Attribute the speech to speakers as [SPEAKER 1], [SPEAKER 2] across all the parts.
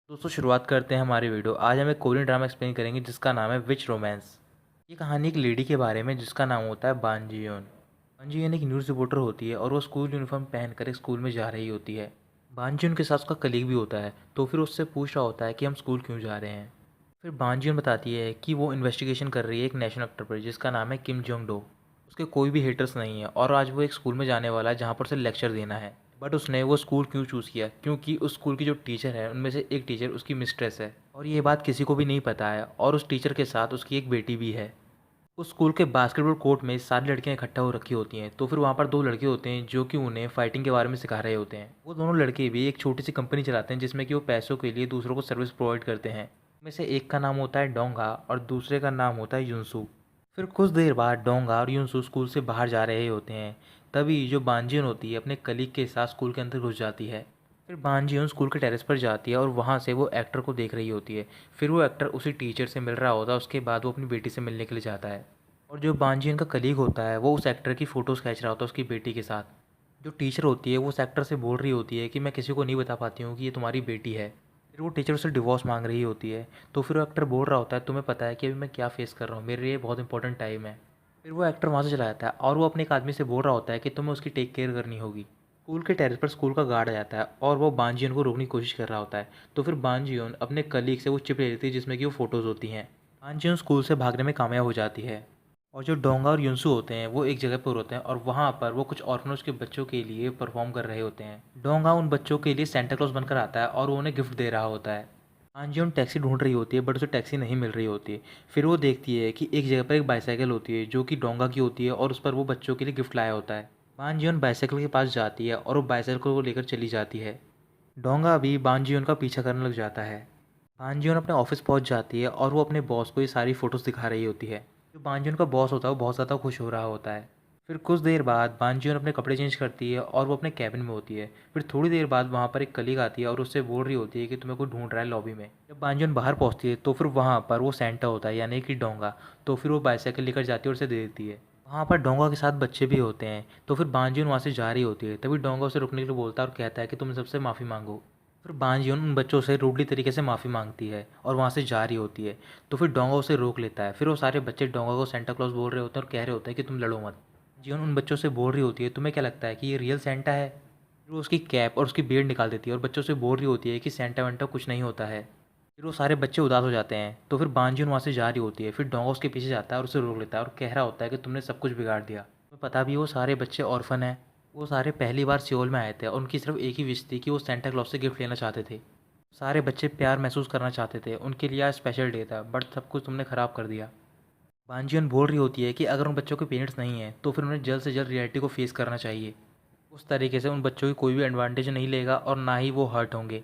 [SPEAKER 1] दोस्तों शुरुआत करते हैं हमारी वीडियो। आज हम एक कोरियन ड्रामा एक्सप्लेन करेंगे जिसका नाम है विच रोमांस। ये कहानी एक लेडी के बारे में जिसका नाम होता है बान जी योन। बान जी योन एक न्यूज़ रिपोर्टर होती है और वो स्कूल यूनिफॉर्म पहनकर एक स्कूल में जा रही होती है। बान जी योन के साथ उसका कलीग भी होता है, तो फिर उससे पूछ रहा होता है कि हम स्कूल क्यों जा रहे हैं। फिर बान जी योन बताती है कि वो इन्वेस्टिगेशन कर रही है एक नेशनल एक्टर पर जिसका नाम है किम जोंग डो। उसके कोई भी हेटर्स नहीं है और आज वो एक स्कूल में जाने वाला है जहाँ पर उसे लेक्चर देना है। बट उसने वो स्कूल क्यों चूज़ किया, क्योंकि उस स्कूल की जो टीचर है उनमें से एक टीचर उसकी मिस्ट्रेस है और ये बात किसी को भी नहीं पता है। और उस टीचर के साथ उसकी एक बेटी भी है। उस स्कूल के बास्केटबॉल कोर्ट में सारी लड़कियां इकट्ठा हो रखी होती हैं, तो फिर वहाँ पर दो लड़के होते हैं जो कि उन्हें फाइटिंग के बारे में सिखा रहे होते हैं। वो दोनों लड़के भी एक छोटी सी कंपनी चलाते हैं जिसमें कि वो पैसों के लिए दूसरों को सर्विस प्रोवाइड करते हैं। में से एक का नाम होता है डोंगा और दूसरे का नाम होता है युनसू। फिर कुछ देर बाद डोंगा और युनसू स्कूल से बाहर जा रहे होते हैं। तभी जो बानजियन होती है अपने कलीग के साथ स्कूल के अंदर घुस जाती है। फिर बानजियन स्कूल के टेरेस पर जाती है और वहाँ से वो एक्टर को देख रही होती है। फिर वो एक्टर उसी टीचर से मिल रहा होता है, उसके बाद वो अपनी बेटी से मिलने के लिए जाता है। और जो बानजियन का कलीग होता है वो उस एक्टर की फ़ोटोज़ खींच रहा होता है उसकी बेटी के साथ। जो टीचर होती है वो उस एक्टर से बोल रही होती है कि मैं किसी को नहीं बता पाती हूँ कि ये तुम्हारी बेटी है। फिर वो टीचर उससे डिवोर्स मांग रही होती है। तो फिर वो एक्टर बोल रहा होता है तुम्हें पता है कि अभी मैं क्या फेस कर रहा हूँ, मेरे लिए बहुत इंपॉर्टेंट टाइम है। फिर वो एक्टर वहाँ से चला जाता है और वो अपने एक आदमी से बोल रहा होता है कि तुम्हें उसकी टेक केयर करनी होगी। स्कूल के टेरेस पर स्कूल का गार्ड आ जाता है और वो बानजियन को रोकने की कोशिश कर रहा होता है। तो फिर बानजियन अपने कलीग से वो चिप ले लेती है जिसमें कि वो फ़ोटोज़ होती हैं। बानजियन स्कूल से भागने में कामयाब हो जाती है। और जो डोंगा और युनसू होते हैं वो एक जगह पर होते हैं और वहाँ पर वो कुछ ऑर्फनेज के बच्चों के लिए परफॉर्म कर रहे होते हैं। डोंगा उन बच्चों के लिए सेंटा क्लॉज बनकर आता है और वो उन्हें गिफ्ट दे रहा होता है। आंजियोन टैक्सी ढूंढ रही होती है बट उसे टैक्सी नहीं मिल रही होती है। फिर वो देखती है कि एक जगह पर एक बाईसाइकिल होती है जो कि डोंगा की होती है और उस पर वो बच्चों के लिए गिफ्ट लाया होता है। बानजियोन बाईसाइकिल के पास जाती है और वो बाईसाइकिल को लेकर चली जाती है। डोंगा भी बानजियोन का पीछा करने लग जाता है। बानजियोन अपने ऑफिस पहुंच जाती है और वो अपने बॉस को ये सारी फ़ोटोज़ दिखा रही होती है। जो बानजियोन का बॉस होता है वो बहुत ज़्यादा खुश हो रहा होता है। फिर कुछ देर बाद बानजियोन अपने कपड़े चेंज करती है और वो अपने कैबिन में होती है। फिर थोड़ी देर बाद वहाँ पर एक कलीग आती है और उससे बोल रही होती है कि तुम्हें कोई ढूंढ रहा है लॉबी में। जब बानजियोन बाहर पहुँचती है तो फिर वहाँ पर वो सेंटा होता है यानी कि डोंगा। तो फिर वो बाईसाइकिल लेकर जाती है और उसे दे देती है। वहाँ पर डोंगा के साथ बच्चे भी होते हैं। तो फिर बानजियोन वहाँ से जा रही होती है, तभी डोंगा उसे रुकने के लिए बोलता है और कहता है कि तुम सबसे माफ़ी मांगो। फिर बानजियोन उन बच्चों से रूडली तरीके से माफ़ी मांगती है और वहाँ से जा रही होती है। तो फिर डोंगा उसे रोक लेता है। फिर वो सारे बच्चे डोंगा को सेंटा क्लॉज बोल रहे होते हैं और कह रहे होते हैं कि तुम लड़ो मत। जियोन उन बच्चों से बोल रही होती है तुम्हें क्या लगता है कि ये रियल सेंटा है। फिर वो उसकी कैप और उसकी बियर्ड निकाल देती है और बच्चों से बोल रही होती है कि सेंटा वेंटा कुछ नहीं होता है। फिर वो सारे बच्चे उदास हो जाते हैं। तो फिर बानजियोन वहाँ से जा रही होती है। फिर डोंगा उसके पीछे जाता है और उसे रोक लेता है और कह रहा होता है कि तुमने सब कुछ बिगाड़ दिया। तुम्हें पता भी है वो सारे बच्चे ऑर्फन हैं। वो सारे पहली बार सियोल में आए थे और उनकी सिर्फ एक ही विश थी कि वो सेंटा क्लॉज से गिफ्ट लेना चाहते थे। सारे बच्चे प्यार महसूस करना चाहते थे, उनके लिए आज स्पेशल डे था, बट सब कुछ तुमने ख़राब कर दिया। बानजियन बोल रही होती है कि अगर उन बच्चों के पेरेंट्स नहीं हैं तो फिर उन्हें जल्द से जल्द रियलिटी को फेस करना चाहिए। उस तरीके से उन बच्चों की कोई भी एडवांटेज नहीं लेगा और ना ही वो हर्ट होंगे।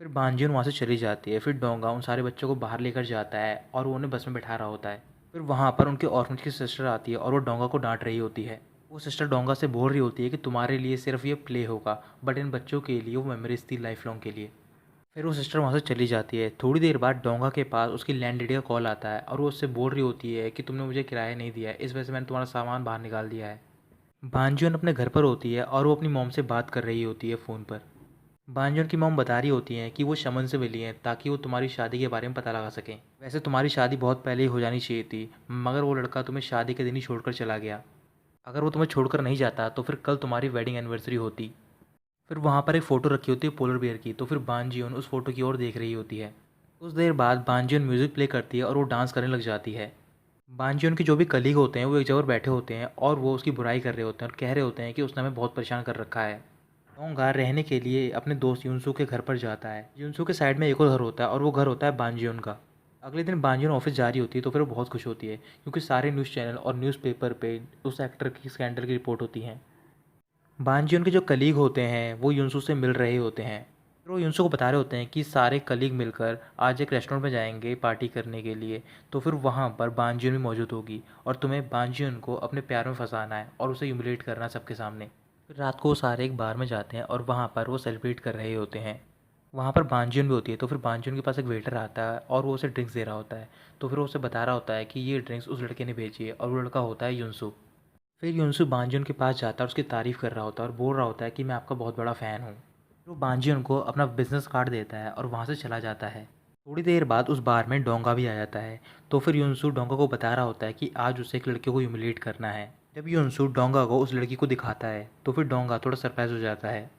[SPEAKER 1] फिर बानजियन वहाँ से चली जाती है। फिर डोंगा उन सारे बच्चों को बाहर लेकर जाता है और वो उन्हें बस में बैठा रहा होता है। फिर वहाँ पर उनके ऑर्फनेज की सिस्टर आती है और वो डोंगा को डांट रही होती है। वो सिस्टर डोंगा से बोल रही होती है कि तुम्हारे लिए सिर्फ ये प्ले होगा, बट इन बच्चों के लिए वो मेमोरीज थी लाइफ लॉन्ग के लिए। फिर वो सिस्टर वहाँ से चली जाती है। थोड़ी देर बाद डोंगा के पास उसकी लैंडलेडी का कॉल आता है और वो उससे बोल रही होती है कि तुमने मुझे किराया नहीं दिया है, इस वजह से मैंने तुम्हारा सामान बाहर निकाल दिया है। बानजियोन अपने घर पर होती है और वो अपनी मॉम से बात कर रही होती है फ़ोन पर। बानजियोन की मॉम बता रही होती हैं कि वो शमन से मिली हैं ताकि वो तुम्हारी शादी के बारे में पता लगा सकें। वैसे तुम्हारी शादी बहुत पहले ही हो जानी चाहिए थी, मगर वो लड़का तुम्हें शादी के दिन ही छोड़कर चला गया। अगर वो तुम्हें छोड़कर नहीं जाता तो फिर कल तुम्हारी वेडिंग एनिवर्सरी होती। फिर वहाँ पर एक फ़ोटो रखी होती है पोलर बियर की। तो फिर बानजियोन उस फ़ोटो की ओर देख रही होती है। कुछ देर बाद बानजियोन म्यूज़िक प्ले करती है और वो डांस करने लग जाती है। बानजियोन के जो भी कलीग होते हैं वो एक जगह पर बैठे होते हैं और वो उसकी बुराई कर रहे होते हैं और कह रहे होते हैं कि उसने हमें बहुत परेशान कर रखा है। डोंगा रहने के लिए अपने दोस्त युनसू के घर पर जाता है। युनसू के साइड में एक और घर होता है और वो घर होता है बानजियोन का। अगले दिन बानजियोन ऑफिस जा रही होती है तो फिर वो बहुत खुश होती है क्योंकि सारे न्यूज़ चैनल और न्यूज़पेपर पे उस एक्टर की स्कैंडल की रिपोर्ट होती हैं। बानजी उनके जो कलीग होते हैं वो युनसू से मिल रहे होते हैं। फिर वो युनसू को बता रहे होते हैं कि सारे कलीग मिलकर आज एक रेस्टोरेंट में जाएंगे पार्टी करने के लिए। तो फिर वहाँ पर बानजियन भी मौजूद होगी और तुम्हें बानजियन को अपने प्यार में फंसाना है और उसे ह्यूमिलेट करना है सबके सामने। फिर रात को वो सारे एक बार में जाते हैं और वहाँ पर वो सेलिब्रेट कर रहे होते हैं। वहाँ पर बानजियन भी होती है। तो फिर बानजियन के पास एक वेटर आता है और वो उसे ड्रिंक्स दे रहा होता है। तो फिर वो उसे बता रहा होता है कि ये ड्रिंक्स उस लड़के ने भेजी है और वो लड़का होता है युनसू। फिर युनसू बानजुन के पास जाता है और उसकी तारीफ़ कर रहा होता है और बोल रहा होता है कि मैं आपका बहुत बड़ा फ़ैन हूँ। वो बांजी उनको अपना बिजनेस कार्ड देता है और वहाँ से चला जाता है। थोड़ी देर बाद उस बार में डोंगा भी आ जाता है। तो फिर युनसू डोंगा को बता रहा होता है कि आज उसे एक लड़के को ह्यूमिलेट करना है। जब युनसू डोंगा को उस लड़की को दिखाता है तो फिर डोंगा थोड़ा सरप्राइज हो जाता है।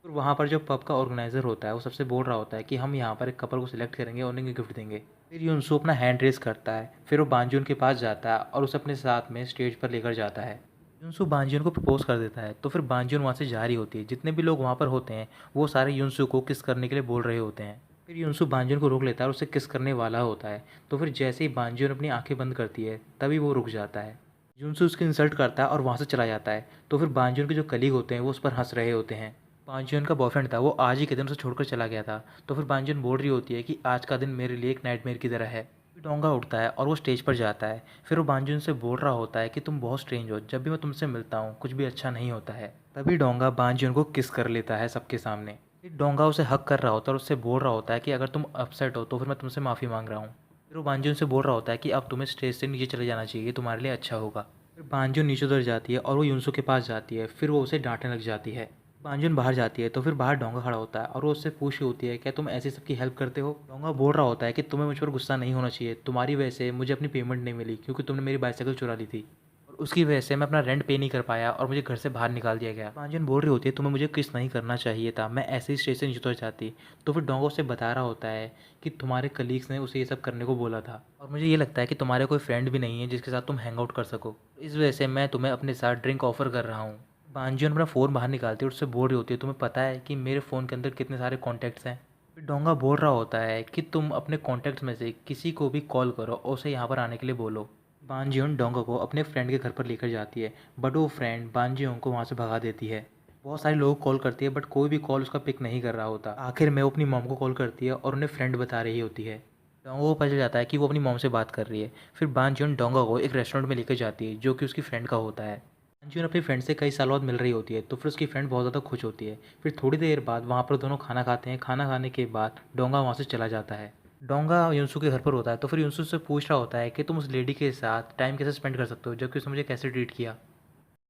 [SPEAKER 1] और वहाँ पर जो पब का ऑर्गेनाइज़र होता है वो सबसे बोल रहा होता है कि हम यहाँ पर एक कपल को सिलेक्ट करेंगे और उन्हें गिफ्ट देंगे। फिर युनसू अपना हैंड रेस करता है, फिर वो बांजुन के पास जाता है और उसे अपने साथ में स्टेज पर लेकर जाता है। युनसू बांजुन को प्रपोज कर देता है तो फिर बांजुन वहाँ से जा रही होती है। जितने भी लोग वहाँ पर होते हैं वो सारे युनसू को किस करने के लिए बोल रहे होते हैं। फिर युनसू बांजुन को रोक लेता है और उसे किस करने वाला होता है। तो फिर जैसे ही बांजुन अपनी आंखें बंद करती है तभी वो रुक जाता है। युनसू उसकी इंसल्ट करता है और वहाँ से चला जाता है। तो फिर बांजुन के जो कलीग होते हैं वो उस पर हंस रहे होते हैं। बांजुन का बॉयफ्रेंड था, वो आज ही के दिन उसे छोड़कर चला गया था। तो फिर बांजुन बोल रही होती है कि आज का दिन मेरे लिए एक नाइटमेयर की तरह है। फिर डोंगा उठता है और वो स्टेज पर जाता है। फिर वो बांजुन से बोल रहा होता है कि तुम बहुत स्ट्रेंज हो, जब भी मैं तुमसे मिलता हूँ कुछ भी अच्छा नहीं होता है। तभी डोंगा बांजुन को किस कर लेता है सबके सामने। फिर डोंगा उसे हक कर रहा होता है और उससे बोल रहा होता है कि अगर तुम अपसेट हो तो फिर मैं तुमसे माफ़ी मांग रहा हूँ। फिर वो बांजुन से बोल रहा होता है कि अब तुम्हें स्टेज से नीचे चले जाना चाहिए, तुम्हारे लिए अच्छा होगा। फिर बांजुन नीचे उतर जाती है और वो युनसू के पास जाती है। फिर वो उसे डांटने लग जाती है। बांजुन बाहर जाती है तो फिर बाहर डोंगा खड़ा होता है और वो उससे पूछ रही होती है क्या तुम ऐसे सबकी हेल्प करते हो। डोंगा बोल रहा होता है कि तुम्हें मुझ पर गुस्सा नहीं होना चाहिए, तुम्हारी वजह से मुझे अपनी पेमेंट नहीं मिली क्योंकि तुमने मेरी बाइसाइकिल चुरा ली थी और उसकी वजह से मैं अपना रेंट पे नहीं कर पाया और मुझे घर से बाहर निकाल दिया गया। बांजुन बोल रही होती है तुम्हें मुझे किस नहीं करना चाहिए था, मैं ऐसे ही स्टेज से नीचे उतर जाती। तो फिर डोंगा उसे बता रहा होता है कि तुम्हारे कलीग्स ने उसे ये सब करने को बोला था और मुझे ये लगता है कि तुम्हारे कोई फ्रेंड भी नहीं है जिसके साथ तुम हैंग आउट कर सको, इस वजह से मैं तुम्हें अपने साथ ड्रिंक ऑफर कर रहा हूँ। बांजुन अपना फ़ोन बाहर निकालती है और उससे बोल रही होती है तुम्हें पता है कि मेरे फ़ोन के अंदर कितने सारे कॉन्टैक्ट्स हैं। फिर डोंगा बोल रहा होता है कि तुम अपने कॉन्टैक्ट्स में से किसी को भी कॉल करो और उसे यहाँ पर आने के लिए बोलो। बांजियोन डोंगा को अपने फ्रेंड के घर पर लेकर जाती है, बट वो फ्रेंड बांजियोन को वहाँ से भगा देती है। बहुत सारे लोग कॉल करती है बट कोई भी कॉल उसका पिक नहीं कर रहा होता। आखिर में वो अपनी मॉम को कॉल करती है और उन्हें फ्रेंड बता रही होती है। डोंगा को पता चल जाता है कि वो अपनी मॉम से बात कर रही है। फिर बांजियोन डोंगा को एक रेस्टोरेंट में लेकर जाती है जो कि उसकी फ्रेंड का होता है। अंजुन अपनी फ्रेंड से कई सालों बाद मिल रही होती है तो फिर उसकी फ्रेंड बहुत ज़्यादा खुश होती है। फिर थोड़ी देर बाद वहाँ पर दोनों खाना खाते हैं। खाना खाने के बाद डोंगा वहाँ से चला जाता है। डोंगा युनसू के घर पर होता है तो फिर युनसू से पूछ रहा होता है कि तुम उस लेडी के साथ टाइम कैसे स्पेंड कर सकते हो जबकि उसने मुझे कैसे ट्रीट किया।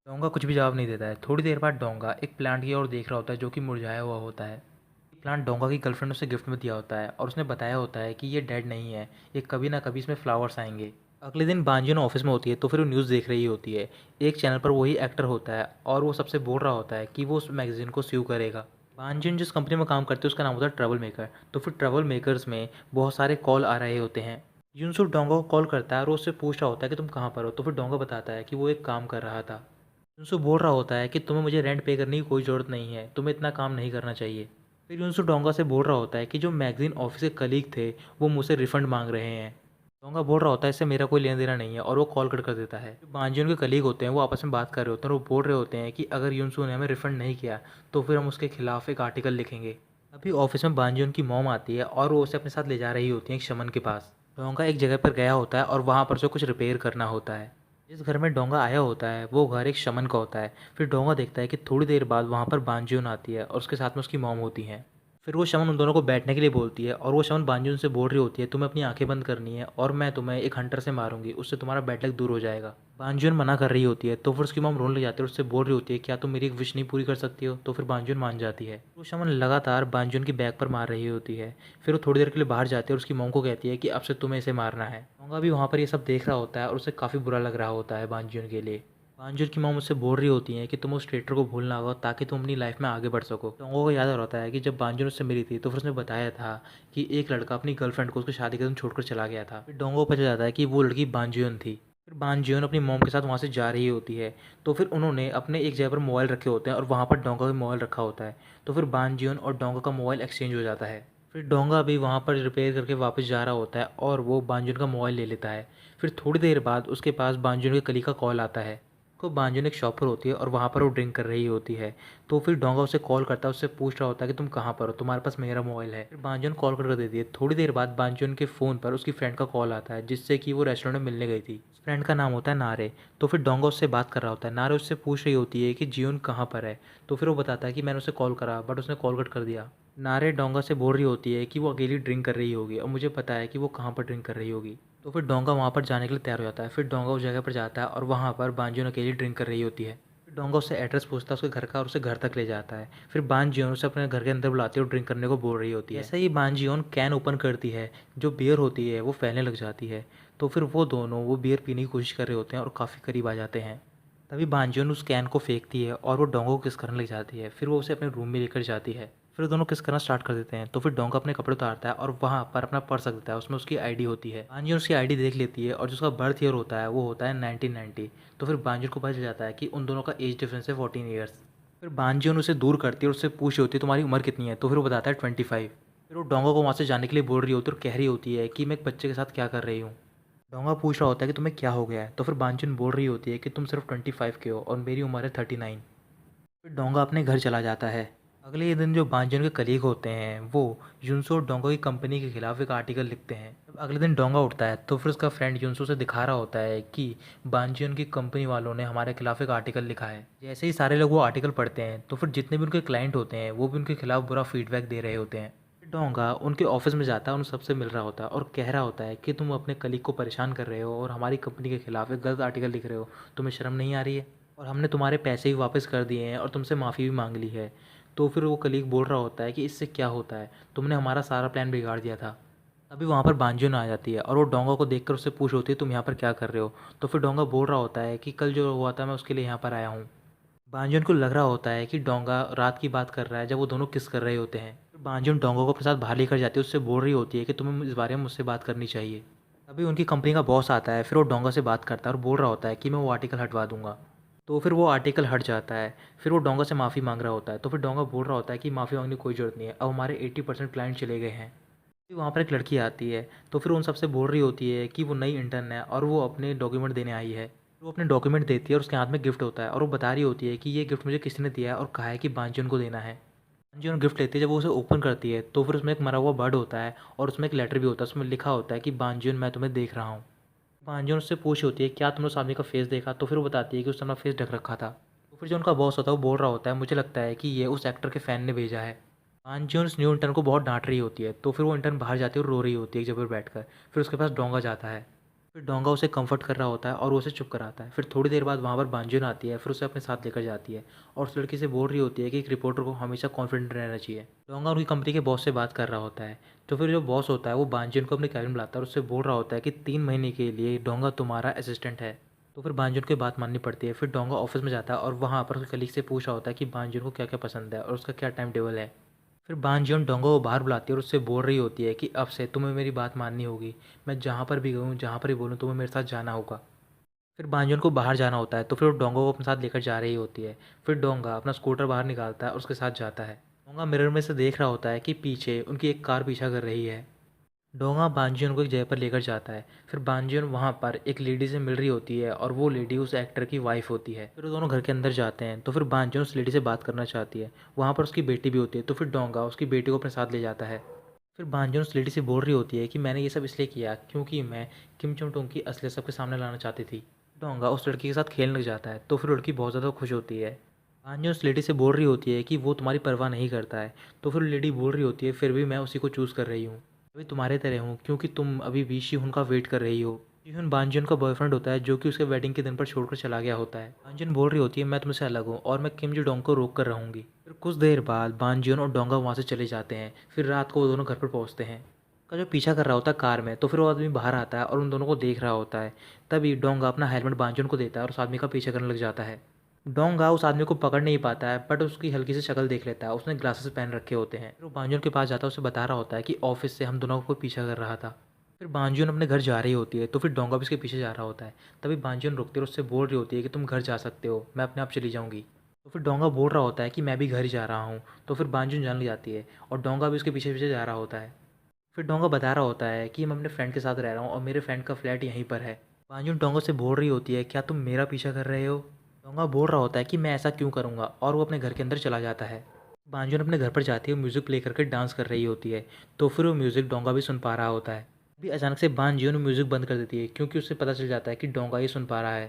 [SPEAKER 1] डोंगा कुछ भी जवाब नहीं देता है। थोड़ी देर बाद डोंगा एक प्लांट की ओर देख रहा होता है जो कि मुरझाया हुआ होता है। प्लांट डोंगा की गर्लफ्रेंड ने उसे गिफ्ट में दिया होता है और उसने बताया होता है कि ये डेड नहीं है, ये कभी ना कभी इसमें फ्लावर्स आएंगे। अगले दिन बांजिन ऑफिस में होती है तो फिर वो न्यूज़ देख रही होती है। एक चैनल पर वही एक्टर होता है और वो सबसे बोल रहा होता है कि वो उस मैगजीन को स्यू करेगा। बांजिन जिस कंपनी में काम करते हैं उसका नाम होता है ट्रबल मेकर। तो फिर ट्रबल मेकर्स में बहुत सारे कॉल आ रहे होते हैं। यूनसुफ डोंगा को कॉल करता है और वो उससे पूछ रहा होता है कि तुम कहाँ पर हो। तो फिर डोंगा बताता है कि वो एक काम कर रहा था। यूनसुफ बोल रहा होता है कि तुम्हें मुझे रेंट पे करने की कोई ज़रूरत नहीं है, तुम्हें इतना काम नहीं करना चाहिए। फिर यूनसुफ डोंगा से बोल रहा होता है कि जो मैगजीन ऑफिस के कलीग थे वो मुझसे रिफंड मांग रहे हैं। डोंगा बोल रहा होता है इससे मेरा कोई लेना देना नहीं है और वो कॉल कट कर देता है। जो बांजियों के कलीग होते हैं वो आपस में बात कर रहे होते हैं और वो बोल रहे होते हैं कि अगर यूनसू ने हमें रिफंड नहीं किया तो फिर हम उसके खिलाफ एक आर्टिकल लिखेंगे। अभी ऑफिस में बांजियों की मॉम आती है और वो उसे अपने साथ ले जा रही होती है एक शमन के पास। डोंगा एक जगह पर गया होता है और वहाँ पर उसे कुछ रिपेयर करना होता है। जिस घर में डोंगा आया होता है वो घर एक शमन का होता है। फिर डोंगा देखता है कि थोड़ी देर बाद वहाँ पर बांजियोन आती है और उसके साथ में उसकी मॉम होती हैं। फिर वो शमन उन दोनों को बैठने के लिए बोलती है और वो शमन बांजुन से बोल रही होती है तुम्हें अपनी आंखें बंद करनी है और मैं तुम्हें एक हंटर से मारूंगी, उससे तुम्हारा बैड लक दूर हो जाएगा। बांजुन मना कर रही होती है तो फिर उसकी मॉम रोने लग जाती है और उससे बोल रही होती है क्या तुम मेरी एक विश नहीं पूरी कर सकती हो। तो फिर बांजुन मान जाती है। वो शमन लगातार बांजुन की बैक पर मार रही होती है। फिर वो थोड़ी देर के लिए बाहर जाती है और उसकी मॉम को कहती है कि अब से तुम्हें इसे मारना है। डोंगा भी वहाँ पर ये सब देख रहा होता है और उसे काफ़ी बुरा लग रहा होता है बांजुन के लिए। बांजुर की मॉम मुझसे बोल रही होती हैं कि तुम उस ट्रेटर को भूलना होगा ताकि तुम अपनी लाइफ में आगे बढ़ सको। डोंगो को याद आ रहा है कि जब बांजुर उससे मिली थी तो फिर उसने बताया था कि एक लड़का अपनी गर्लफ्रेंड को उसकी शादी के दिन छोड़कर चला गया था। फिर डोंगो को पता जाता है कि वो लड़की बांजुन थी। फिर बांजुन अपनी मॉम के साथ वहाँ से जा रही होती है। तो फिर उन्होंने अपने एक जगह पर मोबाइल रखे होते हैं और वहाँ पर डोंगा का मोबाइल रखा होता है। तो फिर बांजुन और डोंगा का मोबाइल एक्सचेंज हो जाता है। फिर डोंगा भी वहाँ पर रिपेयर करके वापस जा रहा होता है और वो बांजुन का मोबाइल ले लेता है। फिर थोड़ी देर बाद उसके पास बांजुन के कली का कॉल आता है। को बांजुन एक शॉप पर होती है और वहाँ पर वो ड्रिंक कर रही होती है। तो फिर डोंगा उसे कॉल करता है, उससे पूछ रहा होता है कि तुम कहाँ पर हो, तुम्हारे पास मेरा मोबाइल है। फिर बांजुन कॉल कर देती है। थोड़ी देर बाद बांजुन के फ़ोन पर उसकी फ्रेंड का कॉल आता है जिससे कि वो रेस्टोरेंट में मिलने गई थी। उस फ्रेंड का नाम होता है नारे। तो फिर डोंगा उससे बात कर रहा होता है। नारे उससे पूछ रही होती है कि जियोन कहाँ पर है। तो फिर वो बताता है कि मैंने उसे कॉल करा बट उसने कॉल कट कर दिया। नारे डोंगा से बोल रही होती है कि वो अकेली ड्रिंक कर रही होगी और मुझे पता है कि वो कहाँ पर ड्रिंक कर रही होगी। तो फिर डोंगा वहाँ पर जाने के लिए तैयार हो जाता है। फिर डोंगा उस जगह पर जाता है और वहाँ पर बांजुन अकेली ड्रिंक कर रही होती है। डोंगा उससे एड्रेस पूछता है उसके घर का और उसे घर तक ले जाता है। फिर बान जियोन उसे अपने घर के अंदर बुलाती है और ड्रिंक करने को बोल रही होती है। ऐसा ही बान जियोन कैन ओपन करती है, जो बियर होती है वो फैलने लग जाती है। तो फिर वो दोनों वो बियर पीने की कोशिश कर रहे होते हैं और काफ़ी करीब आ जाते हैं। तभी बान जियोन उस कैन को फेंकती है और वो डोंगा को किस करने लग जाती है। फिर वो उसे अपने रूम में लेकर जाती है। फिर दोनों किस करना स्टार्ट कर देते हैं। तो फिर डोंगा अपने कपड़े उतारता है और वहाँ पर अपना पर्स रख देता है, उसमें उसकी आईडी होती है। बान जियोन उसकी आईडी देख लेती है और जो उसका बर्थ ईयर होता है वो होता है 1990। तो फिर बान जियोन को पता चल जाता है कि उन दोनों का एज डिफरेंस है 14 ईयर्स। फिर बानजियोन उसे दूर करती है और उससे पूछ रही होती है तुम्हारी उम्र कितनी है। तो फिर वो बताता है 25। फिर वो डोंगा को वहाँ से जाने के लिए बोल रही होती है और कह रही होती है कि मैं एक बच्चे के साथ क्या कर रही हूँ। डोंगा पूछ रहा होता है कि तुम्हें क्या हो गया है। तो फिर बानजियोन बोल रही होती है कि तुम सिर्फ 25 के हो और मेरी उम्र है 39। फिर डोंगा अपने घर चला जाता है। अगले ही दिन जो बानजियोन के कलीग होते हैं वो युनसो और डोंगा की कंपनी के खिलाफ एक आर्टिकल लिखते हैं। जब अगले दिन डोंगा उठता है तो फिर उसका फ्रेंड युनसो से दिखा रहा होता है कि बानजियोन की कंपनी वालों ने हमारे खिलाफ एक आर्टिकल लिखा है। जैसे ही सारे लोग वो आर्टिकल पढ़ते हैं तो फिर जितने भी उनके क्लाइंट होते हैं वो भी उनके खिलाफ बुरा फीडबैक दे रहे होते हैं। फिर डोंगा उनके ऑफिस में जाता है, उन सबसे मिल रहा होता है और कह रहा होता है कि तुम अपने कलीग को परेशान कर रहे हो और हमारी कंपनी के खिलाफ एक गलत आर्टिकल लिख रहे हो, तुम्हें शर्म नहीं आ रही है? और हमने तुम्हारे पैसे भी वापस कर दिए हैं और तुमसे माफ़ी भी मांग ली है। तो फिर वो कलीग बोल रहा होता है कि इससे क्या होता है, तुमने हमारा सारा प्लान बिगाड़ दिया था। तभी वहाँ पर बांजुन आ जाती है और वो डोंगा को देखकर उससे पूछ होती है तुम यहाँ पर क्या कर रहे हो। तो फिर डोंगा बोल रहा होता है कि कल जो हुआ था मैं उसके लिए यहाँ पर आया हूँ। बांजुन को लग रहा होता है कि डोंगा रात की बात कर रहा है जब वो दोनों किस कर रहे होते हैं। फिर बांजुन डोंगा को अपने साथ बाहर लेकर जाती है, उससे बोल रही होती है कि तुम्हें इस बारे में मुझसे बात करनी चाहिए। तभी उनकी कंपनी का बॉस आता है, फिर वो डोंगा से बात करता है और बोल रहा होता है कि मैं वो आर्टिकल हटवा दूंगा। तो फिर वो आर्टिकल हट जाता है। फिर वो डोंगा से माफ़ी मांग रहा होता है। तो फिर डोंगा बोल रहा होता है कि माफ़ी मांगने की कोई ज़रूरत नहीं है, अब हमारे 80% क्लाइंट चले गए हैं। फिर वहाँ पर एक लड़की आती है, तो फिर उन सबसे बोल रही होती है कि वो नई इंटर्न है और वो अपने डॉक्यूमेंट देने आई है। वो अपने डॉक्यूमेंट देती है और उसके हाथ में गिफ्ट होता है और वो बता रही होती है कि ये गिफ्ट मुझे किसी ने दिया है और कहा है कि बांजुन को देना है। बांजुन गिफ्ट लेती है, जब वो उसे ओपन करती है तो फिर उसमें एक मरा हुआ बर्ड होता है और उसमें एक लेटर भी होता है, उसमें लिखा होता है कि बांजुन मैं तुम्हें देख रहा हूँ। बांजुन उससे पूछ होती है क्या तुमने उस आदमी का फेस देखा। तो फिर वो बताती है कि उसने अपना फेस ढक रखा था। तो फिर जो उनका बॉस होता है वो बोल रहा होता है मुझे लगता है कि ये उस एक्टर के फ़ैन ने भेजा है। बांजुन उस न्यू इंटर्न को बहुत डांट रही होती है। तो फिर वो इंटर्न बाहर जाती है और रो रही होती है एक जगह पर बैठकर। फिर उसके पास डोंगा जाता है। फिर डोंगा उसे कंफर्ट कर रहा होता है और वो उसे चुप कराता है। फिर थोड़ी देर बाद वहाँ पर बांजुन आती है, फिर उसे अपने साथ लेकर जाती है और उस लड़की से बोल रही होती है कि एक रिपोर्टर को हमेशा कॉन्फिडेंट रहना चाहिए। डोंगा उनकी कंपनी के बॉस से बात कर रहा होता है। तो फिर जो बॉस होता है वो बांजुन को अपने कैबिन बुलाता है और उससे बोल रहा होता है कि 3 महीने के लिए डोंगा तुम्हारा असिस्टेंट है। तो फिर बांजुन की बात माननी पड़ती है। फिर डोंगा ऑफिस में जाता है और वहाँ पर उसके कलीग से पूछ रहा होता है कि बांजुन को क्या क्या पसंद है और उसका क्या टाइम टेबल है। फिर बानजियोन डोंगा को बाहर बुलाती है और उससे बोल रही होती है कि अब से तुम्हें मेरी बात माननी होगी, मैं जहाँ पर भी गऊँ जहाँ पर भी बोलूँ तुम्हें मेरे साथ जाना होगा। फिर बानजियोन को बाहर जाना होता है तो फिर वो डोंगा को अपने साथ लेकर जा रही होती है। फिर डोंगा अपना स्कूटर बाहर निकालता है और उसके साथ जाता है। डोंगा मिरर में से देख रहा होता है कि पीछे उनकी एक कार पीछा कर रही है। डोंगा बानजियोन को एक जगह पर लेकर जाता है। फिर बानजियोन वहाँ पर एक लेडी से मिल रही होती है और वो लेडी उस एक्टर की वाइफ होती है। फिर वो दोनों घर के अंदर जाते हैं तो फिर बानजियोन उस लेडी से बात करना चाहती है। वहाँ पर उसकी बेटी भी होती है, तो फिर डोंगा उसकी बेटी को अपने साथ ले जाता है। फिर बानजियोन उस लेडी से बोल रही होती है कि मैंने ये सब इसलिए किया क्योंकि मैं किम जोंग टोंग की असलियत सबके सामने लाना चाहती थी। डोंगा उस लड़की के साथ खेलने लग जाता है तो फिर लड़की बहुत ज़्यादा खुश होती है। बानजियोन उस लेडी से बोल रही होती है कि वो तुम्हारी परवाह नहीं करता है। तो फिर लेडी बोल रही होती है फिर भी मैं उसी को चूज़ कर रही हूँ, अभी तुम्हारे तरह हूँ क्योंकि तुम अभी भी शिहुन का वेट कर रही हो। शिहुन बानजियोन का बॉयफ्रेंड होता है जो कि उसके वेडिंग के दिन पर छोड़कर चला गया होता है। बानजियोन बोल रही होती है मैं तुमसे अलग हूँ और मैं किम जी डोंग को रोक कर रहूँगी। फिर कुछ देर बाद बानजियोन और डोंगा वहाँ से चले जाते हैं। फिर रात को वो दोनों घर पर पहुँचते हैं। का जो पीछा कर रहा होता है कार में, तो फिर वो आदमी बाहर आता है और उन दोनों को देख रहा होता है। तभी डोंगा अपना हेलमेट बानजियोन को देता है और उस आदमी का पीछा करने लग जाता है। डोंगा उस आदमी को पकड़ नहीं पाता है बट उसकी हल्की सी शक्ल देख लेता है, उसने ग्लासेस पहन रखे होते हैं। फिर वो बांजुन के पास जाता है, उसे बता रहा होता है कि ऑफिस से हम दोनों को कोई पीछा कर रहा था। फिर बांजुन अपने घर जा रही होती है तो फिर डोंगा भी उसके पीछे जा रहा होता है। तभी बांजुन रुकती है और उससे बोल रही होती है कि तुम घर जा सकते हो, मैं अपने आप चली जाऊँगी। तो फिर डोंगा बोल रहा होता है कि मैं भी घर ही जा रहा हूँ। तो फिर बांजुन जान लग जाती है और डोंगा भी उसके पीछे पीछे जा रहा होता है। फिर डोंगा बता रहा होता है कि मैं अपने फ्रेंड के साथ रह रहा हूँ और मेरे फ्रेंड का फ्लैट यहीं पर है। बांजुन डोंगा से बोल रही होती है क्या तुम मेरा पीछा कर रहे हो। डोंगा बोल रहा होता है कि मैं ऐसा क्यों करूँगा और वो अपने घर के अंदर चला जाता है। बांजुन अपने घर पर जाती है, म्यूज़िक प्ले करके डांस कर रही होती है। तो फिर वो म्यूज़िक डोंगा भी सुन पा रहा होता है। अभी अचानक से बांजुन म्यूज़िक बंद कर देती है क्योंकि उसे पता चल जाता है कि डोंगा ये सुन पा रहा है।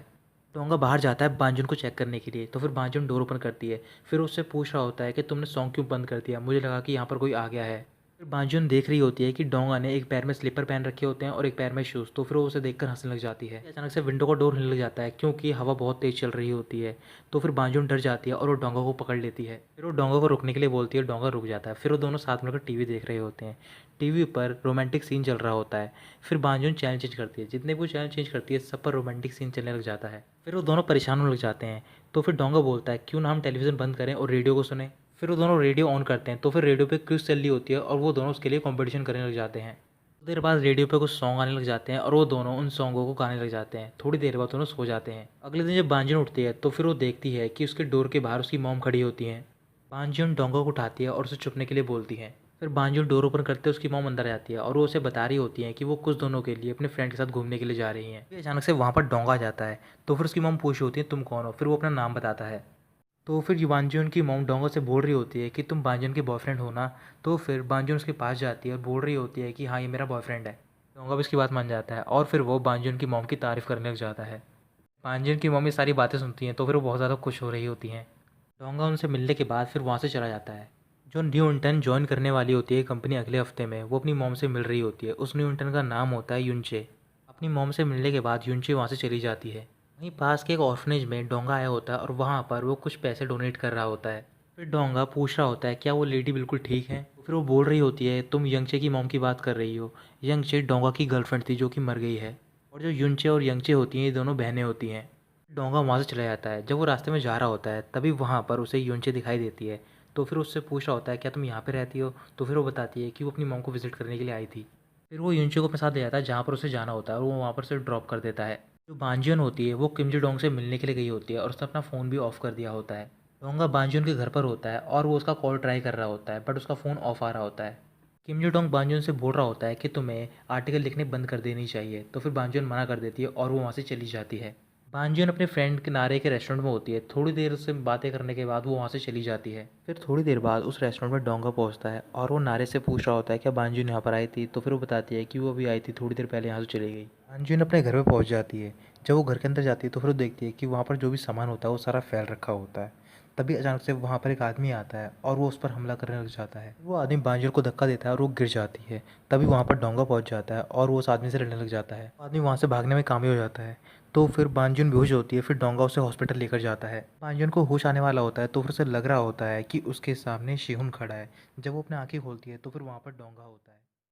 [SPEAKER 1] डोंगा बाहर जाता है बांजुन को चेक करने के लिए। तो फिर बांजुन डोर ओपन करती है। फिर उससे पूछ रहा होता है कि तुमने सॉन्ग क्यों बंद कर दिया, मुझे लगा कि यहाँ पर कोई आ गया है। फिर बांजुन देख रही होती है कि डोंगा ने एक पैर में स्लीपर पहन रखे होते हैं और एक पैर में शूज़, तो फिर वो उसे देखकर हंसने लग जाती है। अचानक से विंडो का डोर हिलने लग जाता है क्योंकि हवा बहुत तेज़ चल रही होती है। तो फिर बांजुन डर जाती है और वो डोंगा को पकड़ लेती है। फिर वो डोंगा को रुकने के लिए बोलती है, डोंगा रुक जाता है। फिर वो दोनों साथ मिलकर टीवी देख रहे होते हैं। टीवी पर रोमांटिक सीन चल रहा होता है। फिर बांजुन चैनल चेंज करती है। जितने भी वो चैनल चेंज करती है सब पर रोमांटिक सीन चलने लग जाता है। फिर वो दोनों परेशान होने लग जाते हैं। तो फिर डोंगा बोलता है, क्यों ना हम टेलीविज़न बंद करें और रेडियो को सुने। फिर वो दोनों रेडियो ऑन करते हैं। तो फिर रेडियो पे क्विज़ चल रही होती है और वो दोनों उसके लिए कंपटीशन करने लग जाते हैं। थोड़ी देर बाद रेडियो पे कुछ सॉन्ग आने लग जाते हैं और वो दोनों उन सॉन्गों को गाने लग जाते हैं। थोड़ी देर बाद दोनों सो जाते हैं। अगले दिन जब बांजुन उठती है तो फिर वो देखती है कि उसके डोर के बाहर उसकी मॉम खड़ी होती है। बांजुन डोंगा को उठाती है और उसे छुपने के लिए बोलती है। फिर बांजुन डोर ओपन करते उसकी मॉम अंदर आ जाती है और वो उसे बता रही होती है कि वो कुछ दोनों के लिए अपने फ्रेंड के साथ घूमने के लिए जा रही हैं। फिर अचानक से वहाँ पर डोंगा आ जाता है। तो फिर उसकी मॉम पूछ रही होती है, तुम कौन हो। फिर वो अपना नाम बताता है। तो फिर बांजुन की मॉम डोंगा से बोल रही होती है कि तुम बांजुन के बॉयफ्रेंड हो ना। तो फिर बांजुन उसके पास जाती है और बोल रही होती है कि हाँ, ये मेरा बॉयफ्रेंड है। डोंगा भी इसकी बात मान जाता है और फिर वो बांजुन की मॉम की तारीफ़ करने लग जाता है। बांजुन की मॉम ये सारी बातें सुनती हैं तो फिर वो बहुत ज़्यादा खुश हो रही होती हैं। डोंगा उनसे मिलने के बाद फिर वहाँ से चला जाता है। जो न्यू इंटर्न ज्वाइन करने वाली होती है कंपनी अगले हफ्ते में, वो अपनी मॉम से मिल रही होती है। उस न्यू इंटर्न का नाम होता है युनचे। अपनी मॉम से मिलने के बाद युनचे वहाँ से चली जाती है। वहीं पास के एक ऑर्फनेज में डोंगा आया होता है और वहाँ पर वो कुछ पैसे डोनेट कर रहा होता है। फिर डोंगा पूछ रहा होता है, क्या वो लेडी बिल्कुल ठीक है। तो फिर वो बोल रही होती है, तुम यंगचे की मॉम की बात कर रही हो। यंगचे डोंगा की गर्लफ्रेंड थी जो कि मर गई है। और जो युनचे और यंगचे होती हैं ये दोनों बहनें होती हैं। डोंगा वहाँ से चला जाता है। जब वो रास्ते में जा रहा होता है तभी वहाँ पर उसे युनचे दिखाई देती है। तो फिर उससे पूछ रहा होता है, क्या तुम यहाँ पे रहती हो। तो फिर वो बताती है कि वो अपनी मॉम को विजिट करने के लिए आई थी। फिर वो युनचे को अपने साथ ले जाता है जहाँ पर उसे जाना होता है और वो वहाँ पर उसे ड्रॉप कर देता है। जो बांजियन होती है वो किम जी डोंग से मिलने के लिए गई होती है और उसने अपना फ़ोन भी ऑफ कर दिया होता है। डोंगा बांजियन के घर पर होता है और वो उसका कॉल ट्राई कर रहा होता है बट उसका फ़ोन ऑफ आ रहा होता है। किम जी डोंग बांजियन से बोल रहा होता है कि तुम्हें आर्टिकल लिखने बंद कर देनी चाहिए। तो फिर बांजियन मना कर देती है और वो वहाँ से चली जाती है। बांजियन अपने फ्रेंड के नारे के रेस्टोरेंट में होती है। थोड़ी देर उससे बातें करने के बाद वो वहाँ से चली जाती है। फिर थोड़ी देर बाद उस रेस्टोरेंट में डोंगा पहुँचता है और वो नारे से पूछ रहा होता है, क्या बांजियन यहाँ पर आई थी। तो फिर वो बताती है कि वो अभी आई थी, थोड़ी देर पहले यहाँ से चली गई। बांजियन अपने घर पे पहुँच जाती है। जब वो घर के अंदर जाती है तो फिर वो देखती है कि वहाँ पर जो भी सामान होता है वो सारा फैल रखा होता है। तभी अचानक से वहाँ पर एक आदमी आता है और वो उस पर हमला करने लग जाता है। वो आदमी बांजियन को धक्का देता है और वो गिर जाती है। तभी वहाँ पर डोंगा पहुँच जाता है और वो उस आदमी से लड़ने लग जाता है। आदमी वहाँ से भागने में कामयाब हो जाता है। तो फिर बांजुन बेहोश होती है। फिर डोंगा उसे हॉस्पिटल लेकर जाता है। बांजुन को होश आने वाला होता है तो फिर उसे लग रहा होता है कि उसके सामने शिहुन खड़ा है। जब वो अपनी आंखें खोलती है तो फिर वहाँ पर डोंगा होता है।